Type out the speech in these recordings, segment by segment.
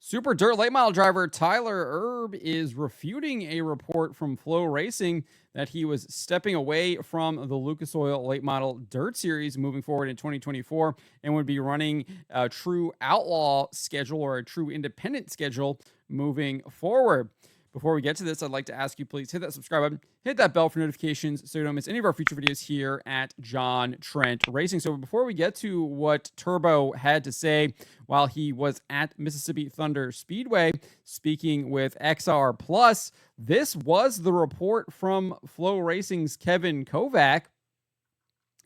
Super Dirt late model driver Tyler Erb is refuting a report from Flow Racing that he was stepping away from the Lucas Oil late model dirt series moving forward in 2024 and would be running a true outlaw schedule or a true independent schedule moving forward. Before we get to this, I'd like to ask you, please hit that subscribe button, hit that bell for notifications so you don't miss any of our future videos here at John Trent Racing. So before we get to what Turbo had to say while he was at Mississippi Thunder Speedway speaking with XR Plus, this was the report from Flow Racing's Kevin Kovac.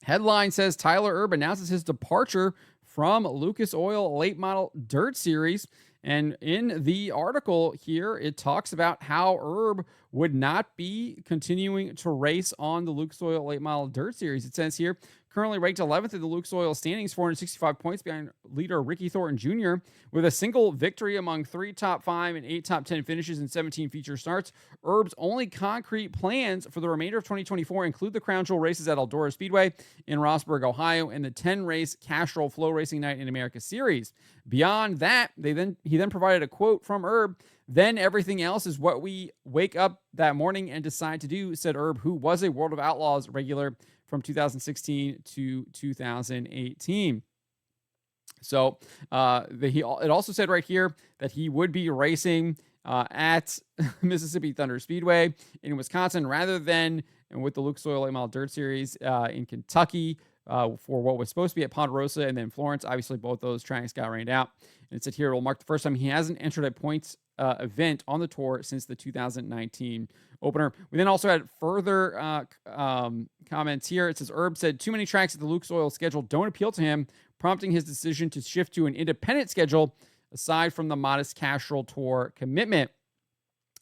Headline says Tyler Erb announces his departure from Lucas Oil Late Model Dirt Series. And in the article here, it talks about how Erb would not be continuing to race on the Lucas Oil Late Model Dirt Series. It says here, currently ranked 11th in the Lucas Oil standings, 465 points behind leader Ricky Thornton Jr., with a single victory among 3 top 5 and 8 top 10 finishes and 17 feature starts. Erb's only concrete plans for the remainder of 2024 include the Crown Jewel races at Eldora Speedway in Rossburg, Ohio, and the 10-race Castrol Flow Racing Night in America Series. Beyond that, he then provided a quote from Erb. Then everything else is what we wake up that morning and decide to do, said Erb, who was a World of Outlaws regular from 2016 to 2018. So it also said right here that he would be racing at Mississippi Thunder Speedway in Wisconsin rather than with the Lucas Oil Late Model Dirt Series in Kentucky for what was supposed to be at Ponderosa and then Florence. Obviously, both those tracks got rained out. And it said here it will mark the first time he hasn't entered a points event on the tour since the 2019 opener. We then also had further comments here. It says Erb said too many tracks at the Lucas Oil schedule don't appeal to him, prompting his decision to shift to an independent schedule aside from the modest Castrol Tour commitment.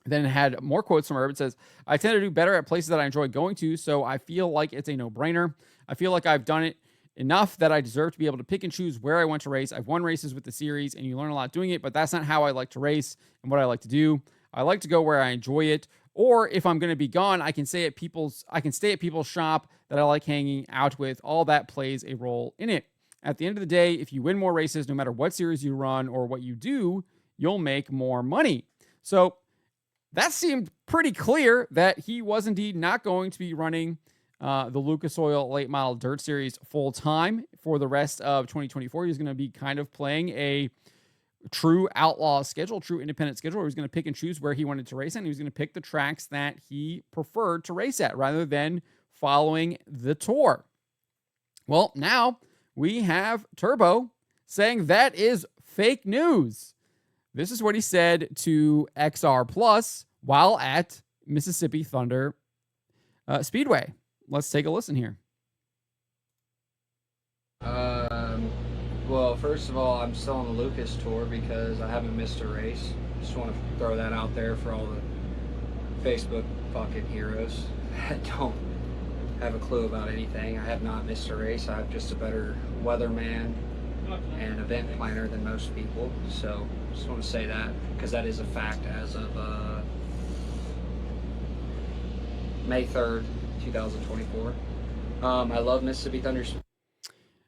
Then it had more quotes from Erb. It says, I tend to do better at places that I enjoy going to, so I feel like it's a no-brainer. I feel like I've done it enough that I deserve to be able to pick and choose where I want to race. I've won races with the series, and you learn a lot doing it, but that's not how I like to race and what I like to do. I like to go where I enjoy it, or if I'm going to be gone, I can stay at people's shop that I like hanging out with. All that plays a role in it. At the end of the day, if you win more races, no matter what series you run or what you do, you'll make more money. So that seemed pretty clear that he was indeed not going to be running the Lucas Oil Late Model Dirt Series full time for the rest of 2024. He's going to be kind of playing a true outlaw schedule, true independent schedule, where he's going to pick and choose where he wanted to race at. And he was going to pick the tracks that he preferred to race at rather than following the tour. Well, now we have Turbo saying that is fake news. This is what he said to XR Plus while at Mississippi Thunder Speedway. Let's take a listen here. Well, first of all, I'm still on the Lucas Tour because I haven't missed a race. Just want to throw that out there for all the Facebook fucking heroes that don't have a clue about anything. I have not missed a race. I'm just a better weatherman and event planner than most people. So just want to say that because that is a fact as of May 3rd, 2024. I love Mississippi Thunder.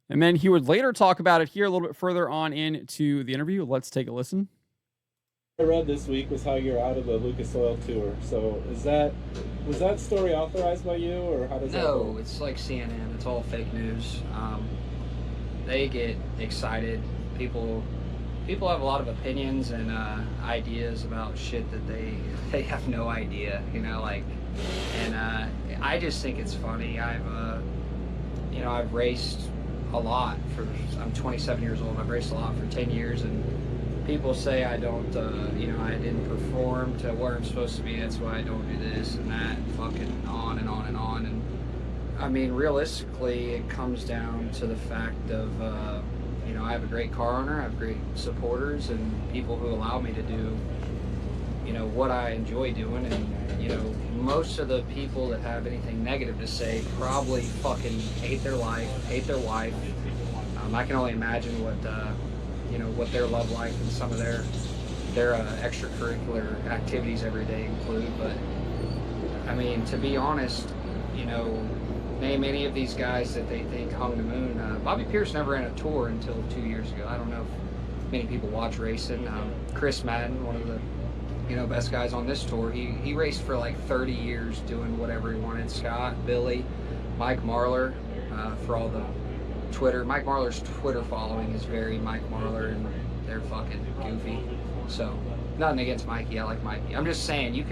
And then he would later talk about it here a little bit further on into the interview. Let's take a listen. I read this week was how you're out of the Lucas Oil Tour. So was that story authorized by you, or how does that work? No, it's like CNN. It's all fake news. They get excited. People have a lot of opinions and ideas about shit that they have no idea, and I just think it's funny. I've raced a lot I'm 27 years old. I've raced a lot for 10 years, and people say I don't, I didn't perform to where I'm supposed to be. That's why I don't do this and that, fucking on and on and on. And I mean, realistically, it comes down to the fact of, I have a great car owner, I have great supporters, and people who allow me to do, what I enjoy doing. And, most of the people that have anything negative to say probably fucking hate their life, hate their wife. I can only imagine what their love life and some of their extracurricular activities every day include. But I mean, to be honest, name any of these guys that they think hung the moon. Bobby Pierce never ran a tour until 2 years ago. I don't know many people watch racing. Chris Madden, one of the best guys on this tour, he raced for like 30 years doing whatever he wanted. Scott, Billy, Mike Marlar, for all the Twitter. Mike Marlar's Twitter following is very Mike Marlar, and they're fucking goofy. So nothing against Mikey, I like Mikey. I'm just saying you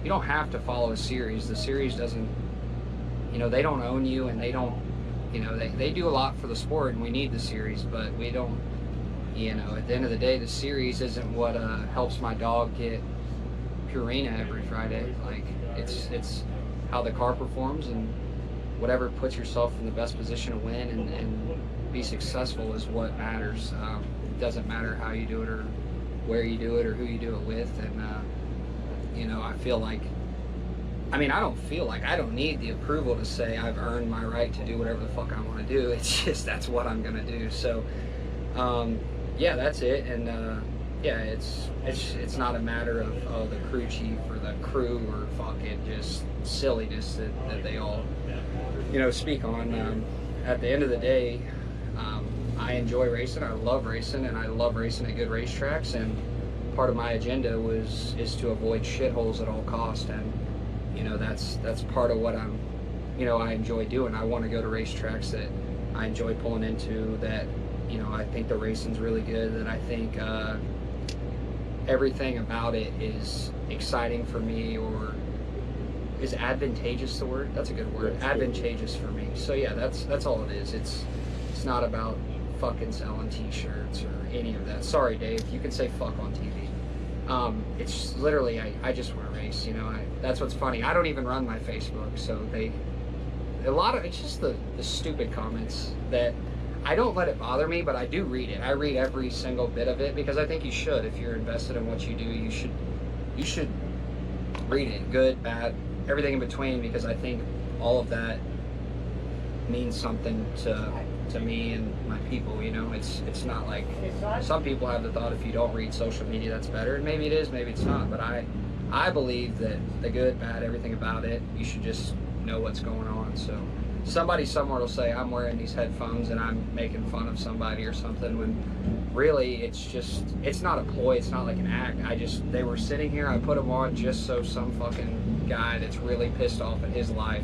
don't have to follow a series. The series doesn't, they don't own you, and they don't, they do a lot for the sport, and we need the series, but we don't, at the end of the day, the series isn't what helps my dog get Purina every Friday. Like, it's how the car performs, and whatever puts yourself in the best position to win and be successful is what matters. It doesn't matter how you do it or where you do it or who you do it with. And I feel like, I don't need the approval to say I've earned my right to do whatever the fuck I want to do. It's just, that's what I'm gonna do. So yeah, that's it. And yeah, it's not a matter of the crew chief or the crew or fucking just silliness that they all speak on. At the end of the day, I enjoy racing. I love racing, and I love racing at good racetracks. And part of my agenda is to avoid shitholes at all costs. And that's part of what I enjoy doing. I want to go to racetracks that I enjoy pulling into, that I think the racing's really good, that I think everything about it is exciting for me, or is advantageous the word? That's a good word. Advantageous for me. So yeah, that's all it is. It's not about fucking selling t-shirts or any of that. Sorry, Dave, you can say fuck on TV. It's literally, I just want to race. That's what's funny. I don't even run my Facebook, so it's just the stupid comments that I don't let it bother me, but I do read it. I read every single bit of it, because I think you should. If you're invested in what you do, you should read it, good, bad, everything in between, because I think all of that means something to me and my people. It's not like some people have the thought, if you don't read social media, that's better, and maybe it is, maybe it's not, but I believe that the good, bad, everything about it, you should just know what's going on. So somebody somewhere will say I'm wearing these headphones and I'm making fun of somebody or something, when really it's not a ploy, it's not like an act. They were sitting here, I put them on just so some fucking guy that's really pissed off at his life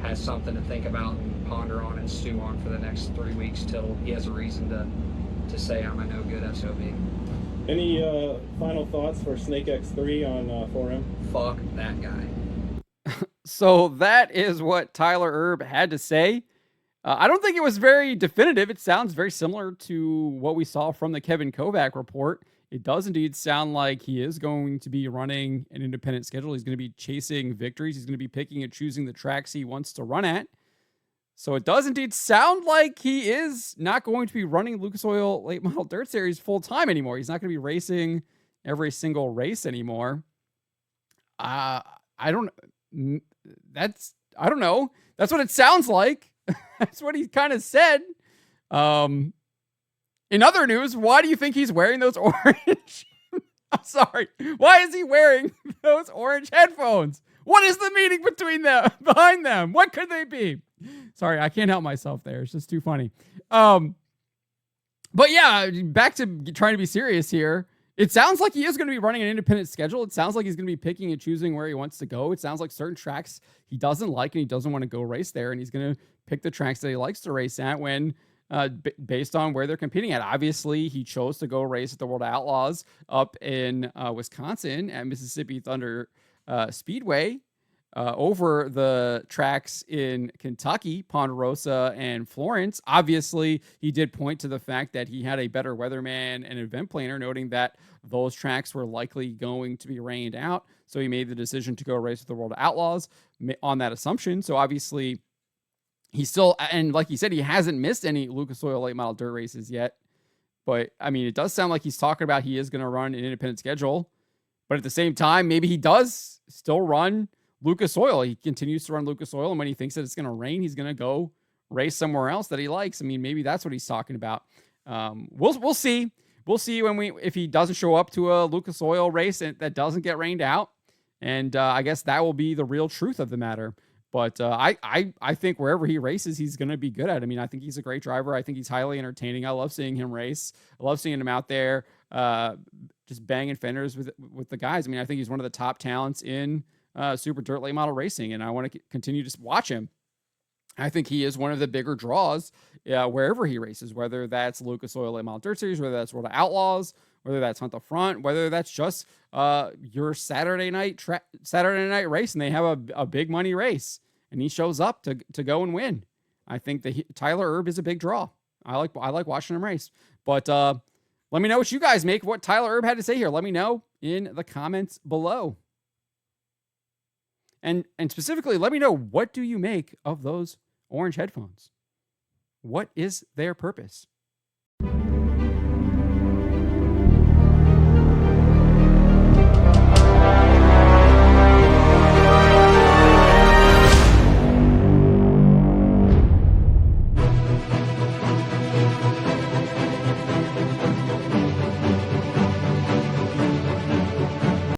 has something to think about and ponder on and stew on for the next 3 weeks till he has a reason to say I'm a no good SOB. Any final thoughts for Snake X3 on 4M? Fuck that guy. So that is what Tyler Erb had to say. I don't think it was very definitive. It sounds very similar to what we saw from the Kevin Kovac report. It does indeed sound like he is going to be running an independent schedule. He's going to be chasing victories. He's going to be picking and choosing the tracks he wants to run at. So it does indeed sound like he is not going to be running Lucas Oil Late Model Dirt Series full time anymore. He's not going to be racing every single race anymore. I don't know. That's what it sounds like. That's what he kind of said. In other news, why do you think he's wearing those orange? I'm sorry. Why is he wearing those orange headphones? What is the meaning behind them? What could they be? Sorry, I can't help myself there. It's just too funny. But yeah, back to trying to be serious here. It sounds like he is going to be running an independent schedule. It sounds like he's going to be picking and choosing where he wants to go. It sounds like certain tracks he doesn't like and he doesn't want to go race there. And he's going to pick the tracks that he likes to race at when based on where they're competing at. Obviously, he chose to go race at the World Outlaws up in Wisconsin at Mississippi Thunder Speedway over the tracks in Kentucky, Ponderosa and Florence. Obviously, he did point to the fact that he had a better weatherman and event planner, noting that those tracks were likely going to be rained out. So he made the decision to go race with the World Outlaws on that assumption. So obviously, he still, and like he said, he hasn't missed any Lucas Oil Late Model Dirt races yet. But I mean, it does sound like he's talking about he is going to run an independent schedule. But at the same time, maybe he does still run Lucas Oil. He continues to run Lucas Oil, and when he thinks that it's going to rain, he's going to go race somewhere else that he likes. I mean, maybe that's what he's talking about. We'll see. We'll see if he doesn't show up to a Lucas Oil race that doesn't get rained out, and I guess that will be the real truth of the matter. But I think wherever he races, he's going to be good at. I mean, I think he's a great driver. I think he's highly entertaining. I love seeing him race. I love seeing him out there, just banging fenders with the guys. I mean, I think he's one of the top talents in super dirt late model racing, and I want to continue to watch him. I think he is one of the bigger draws wherever he races, whether that's Lucas Oil Late Model Dirt Series, whether that's World of Outlaws, whether that's Hunt the Front, whether that's just your Saturday night race, and they have a big money race, and he shows up to go and win. I think that Tyler Erb is a big draw. I like watching him race. But let me know what you guys make of what Tyler Erb had to say here. Let me know in the comments below. And specifically, let me know, what do you make of those orange headphones? What is their purpose?